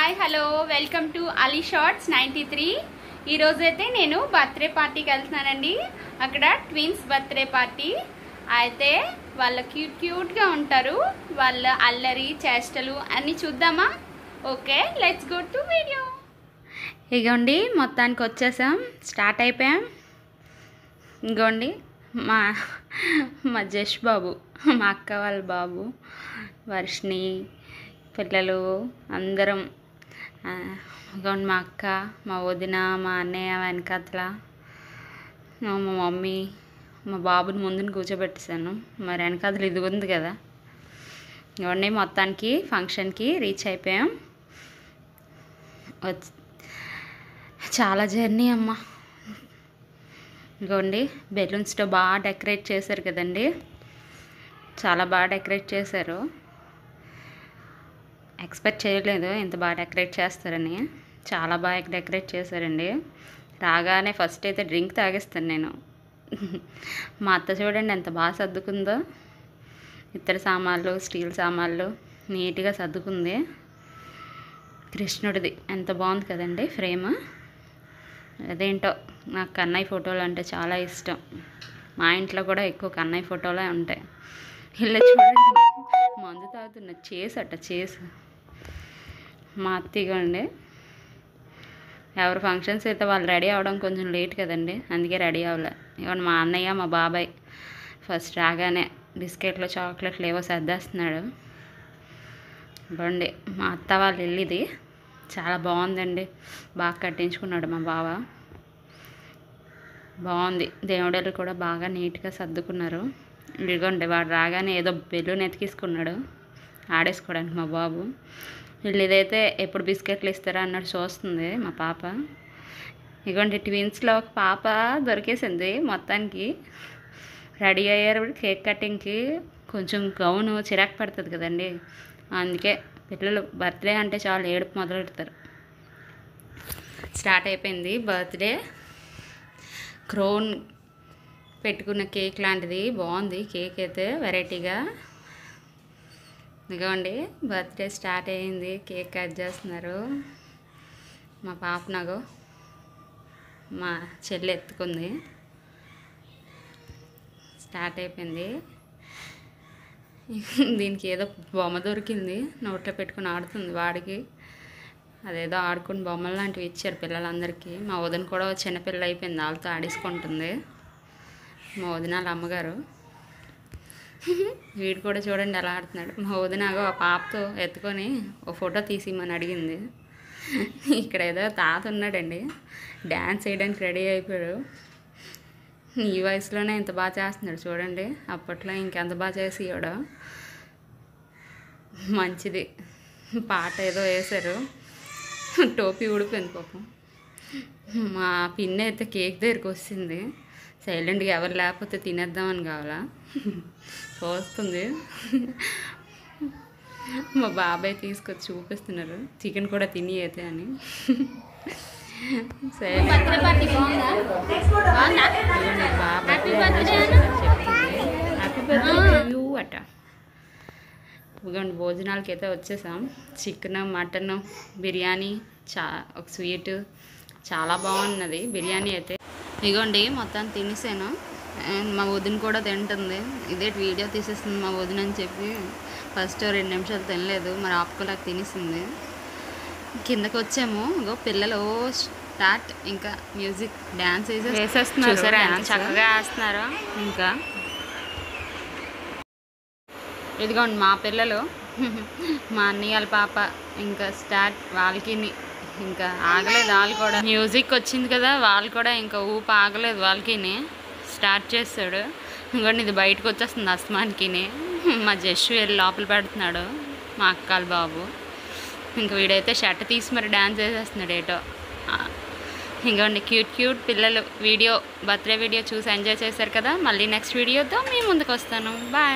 Hi hello welcome to Ali shorts 93. ఈ రోజైతే నేను బర్త్డే పార్టీకి వెళ్తున్నానండి. అక్కడ ట్విన్స్ బర్త్డే పార్టీ అయితే వాళ్ళ క్యూట్గా ఉంటారు. వాళ్ళ అల్లరి చేష్టలు అన్నీ చూద్దామా? Okay, let's go to video. ఇగోండి మొత్తానికి వచ్చేసాం, స్టార్ట్ అయిపోయాం. ఇంకోండి మా జష్ బాబు, మా అక్క వాళ్ళ బాబు, వర్షిని పిల్లలు అందరం. ఇంకోండి మా అక్క, మా వదిన, మా అన్నయ్య వెనకాతల, మా మమ్మీ. మా బాబుని ముందుని కూర్చోబెట్టేశాను, మరి వెనకాతలు ఇది ఉంది కదా. ఇవన్నీ మొత్తానికి ఫంక్షన్కి రీచ్ అయిపోయాం. చాలా జర్నీ అమ్మ. ఇంకోండి బెలూన్స్తో బాగా డెకరేట్ చేశారు కదండి, చాలా బాగా డెకరేట్ చేశారు. ఎక్స్పెక్ట్ చేయలేదు ఇంత బాగా డెకరేట్ చేస్తారని. చాలా బాగా డెకరేట్ చేశారండి. రాగానే ఫస్ట్ అయితే డ్రింక్ తాగేస్తాను నేను. మా అత్త చూడండి ఎంత బాగా సర్దుకుందో, ఇత్తడి సామాన్లు, స్టీల్ సామాన్లు నీట్గా సర్దుకుంది. కృష్ణుడిది ఎంత బాగుంది కదండి ఫ్రేమ్. అదేంటో నాకు కన్నయ్య ఫోటోలు అంటే చాలా ఇష్టం. మా ఇంట్లో కూడా ఎక్కువ కన్నయ్య ఫోటోలే ఉంటాయి. ఇలా చూడండి మందు తాగుతున్న చేసు మా అత్తగండి. ఎవరు ఫంక్షన్స్ అయితే వాళ్ళు రెడీ అవ్వడం కొంచెం లేట్ కదండి, అందుకే రెడీ అవ్వలే. ఇవ్వండి మా అన్నయ్య, మా బాబాయ్ ఫస్ట్ రాగానే బిస్కెట్లు చాక్లెట్లు ఏవో సర్దేస్తున్నాడు. ఇవ్వండి మా అత్త వాళ్ళ ఇల్లు ఇది, చాలా బాగుందండి. బాగా కట్టించుకున్నాడు మా బావ, బాగుంది. దేవుడలు కూడా బాగా నీట్గా సర్దుకున్నారు. ఇదిగోండి వాడు రాగానే ఏదో బెలూన్ ఎతికిసుకున్నాడు ఆడేసుకోవడానికి మా బాబు. వీళ్ళు ఇదైతే ఎప్పుడు బిస్కెట్లు ఇస్తారా అన్నట్టు చూస్తుంది మా పాప. ఇదిగోండి ట్విన్స్లో ఒక పాప దొరికేసింది. మొత్తానికి రెడీ అయ్యారు కేక్ కటింగ్కి. కొంచెం గౌను చిరాకు పడుతుంది కదండి, అందుకే పిల్లలు బర్త్డే అంటే చాలా ఏడుపు మొదలెడతారు. స్టార్ట్ అయిపోయింది బర్త్డే. క్రోన్ పెట్టుకున్న కేక్ లాంటిది బాగుంది. కేక్ అయితే వెరైటీగా. ఇదిగోండి బర్త్డే స్టార్ట్ అయ్యింది, కేక్ కట్ చేస్తున్నారు. మా పాప నాకు మా చెల్లి ఎత్తుకుంది. స్టార్ట్ అయిపోయింది. దీనికి ఏదో బొమ్మ దొరికింది, నోట్లో పెట్టుకుని ఆడుతుంది. వాడికి అదేదో ఆడుకుని బొమ్మలు లాంటివి ఇచ్చారు పిల్లలందరికీ. మా వదిన కూడా చిన్నపిల్ల అయిపోయింది, వాళ్ళతో ఆడేసుకుంటుంది. మా వదిన వాళ్ళ అమ్మగారు. వీడు కూడా చూడండి ఎలా ఆడుతున్నాడు. మా వదినగో ఆ పాపతో ఎత్తుకొని ఓ ఫోటో తీసిమని అడిగింది. ఇక్కడ ఏదో తాత ఉన్నాడండి, డ్యాన్స్ వేయడానికి రెడీ అయిపోయాడు. ఈ వయసులోనే ఇంత బాగా చేస్తున్నాడు చూడండి. అప్పట్లో ఇంకెంత బాగా చేసేవాడు. మంచిది. పాట ఏదో వేశారు, టోపీ ఊడిపోయింది పాపం. మా పిన్ని అయితే కేక్ దగ్గరికి వచ్చింది, సైలెంట్గా ఎవరు లేకపోతే తినేద్దామని కావాలా చూస్తుంది. మా బాబాయ్ తీసుకొచ్చి చూపిస్తున్నారు చికెన్ కూడా తిని అయితే అని. అట ఇదిగోండి భోజనాలకి అయితే వచ్చేసాం. చికెన్, మటన్, బిర్యానీ, ఒక స్వీట్ చాలా బాగున్నది బిర్యానీ అయితే. ఇగోండి మొత్తం తినేసాను. మా వదిన కూడా తింటుంది. ఇదే వీడియో తీసేస్తుంది మా వదిన అని చెప్పి ఫస్ట్ 2 నిమిషాలు తినలేదు, మరి ఆపుకోలేక తినేసింది. కిందకి వచ్చాము. ఇగో పిల్లలు స్టార్ట్, ఇంకా మ్యూజిక్ డ్యాన్స్ వేసేస్తున్నారు. చక్కగా వేస్తున్నారు. ఇంకా ఇదిగోండి మా పిల్లలు, మా అన్నయ్య వాళ్ళ పాప ఇంకా స్టార్ట్. వాళ్ళకి ఇంకా ఆగలేదు, వాళ్ళు కూడా మ్యూజిక్ వచ్చింది కదా, వాళ్ళు కూడా ఇంకా ఊపి ఆగలేదు. వాళ్ళకి స్టార్ట్ చేస్తాడు. ఇంకోటి ఇది బయటకు వచ్చేస్తుంది అస్మాన్కి. మా జష్ వెళ్ళి లోపల పెడుతున్నాడు మా అక్కల బాబు. ఇంక వీడైతే షర్ట్ తీసి మరి డ్యాన్స్ చేసేస్తున్నాడు ఏటో. ఇంకోండి క్యూట్ పిల్లలు. బర్త్డే వీడియో చూసి ఎంజాయ్ చేశారు కదా. మళ్ళీ నెక్స్ట్ వీడియోతో మీ ముందుకు వస్తాను. బాయ్.